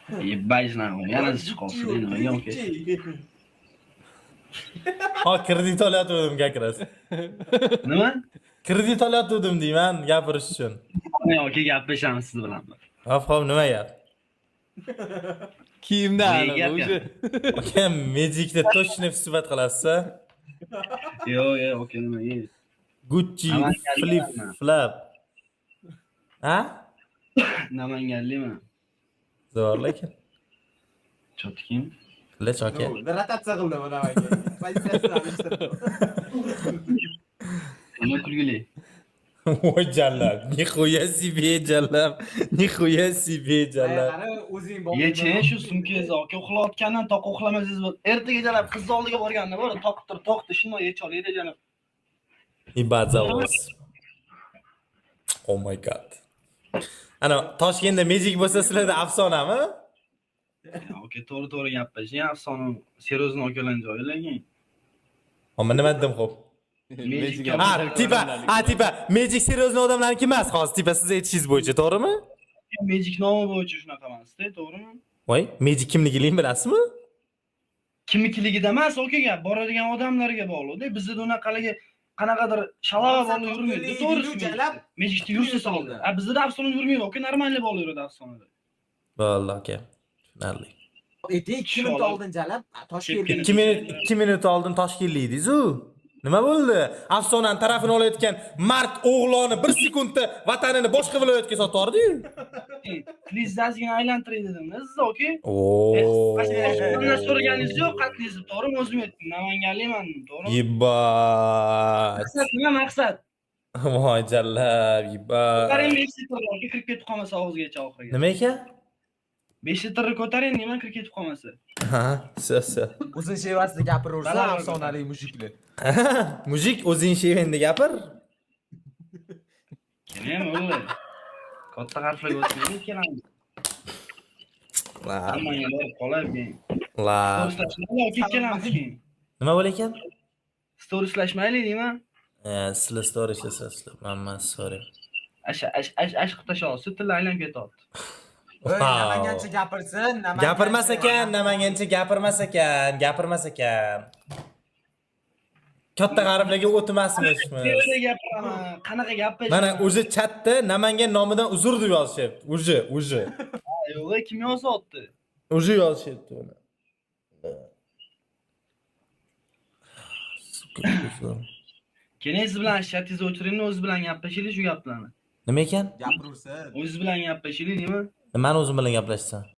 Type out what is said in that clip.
Ебать знаю, я на chiqolsa nima yo'q. Ha, kredit olayotgandim gakiras. Nima? Kredit olayotgandim deyman, gapirish uchun. Yo'q, gaplashamiz siz bilan. Afqom nima gap? Kiyimda Nega aniq gap o'sha. Akam Magic'da точно suhbat qilasiz-a? Yo'q, aka nima? Gucci, Namanganlikman. flip, flap. Ha? Namanganlikman. Zo'r lekin. Chotkim. Lech aka. Rotatsiya qildi mana aka. Pozitsiyasini alishtirdi. Nima kulgili? Voy jallab, nixuya себе jallab, nixuya себе jallab. Qara o'zing Yeching shu sumkangizni aka uxlayotgandan toq uxlamasangiz ertaga jalab qiz oldiga borganda bor, toqib tur, toqdi, shunday yech olaydi janab. Ibat zavos. Oh my god. Ana Toshkentda Magic bo'lsa sizlarda afsonami? Aka to'g'ri gaplashing, afsona serozno akalarning joyi lekin. Ammo nima dedim xo'p? Tipa Magic seriozli odamlarniki emas, hozir tipa siz aytishingiz bo'yicha, to'g'rimi? Magic nomi bo'yicha shunaqa emas-da, to'g'rimi? Voy, Magic kimligini bilasizmi? Kimnikiligida emas, okaga boradigan odamlarga bog'liq-da. Bizda unaqaligi qanaqadir shalava bola yurmaydi, to'g'risi. Magicda yursa soldi. Bizda afsona yurmaydi, aka normalniy bola yuradi afsonada. Vallahi aka. Tushunarli. 2 minut oldin jalab Toshkentga 2 minut oldin Toshkentlik edingiz-u. Nima bo'ldi? Afsonaning tarafini olayotgan Mart o'g'loni 1 sekundda vatanini boshqa viloyatga sotib yubordi-yu. Klizzasiga aylantiray dedim, siz aka. Oo. Bundan so'raganingiz yo'q, qatniysiz, to'g'rimi? O'zim aytdim, Namanganlikman, to'g'rimi? Ibat. Maqsad nima maqsad? Voy jallab, ibat. Ko'taring 5 litrga kirib ketib qolmasa og'izgacha oxiriga. Nima ekan? 5 litrni ko'taring, nima kirib ketib qolmasa. Ha, siz. o'zin shevasida gapiraversa afsonali mujiklar. Mujik o'zing shevenda gapir. Keyin o'g'li. Katta harflarga o'tmaydi kelamiz. La. Hammaga borib qolib, La. Storyslashmaylik, kelamiz keyin. Nima bo'lar ekan? Storyslashmaylik deyman. Sizlar story ishlasizlar. Men sorry. Ash tashlasa tilla aylanib ketyapti. Namangancha gapirsin, Gapirmas ekan, namangancha gapirmas ekan. Katta g'ariblarga o'tmasmiz. Qayerda gapiraman? Qanaqa gapish? Mana o'zi chatda Namangan nomidan uzr deb yozishyapti. O'zi. Yo'q, kim yozyapti? O'zi yozishyapti uni. Keyin siz bilan chatingizni o'chiringni, o'z bilan gaplashaylik shu gaplarni. Nima ekan? gapiraversin. O'z bilan gaplashaylik, nima? Men o'zim bilan gaplashsam.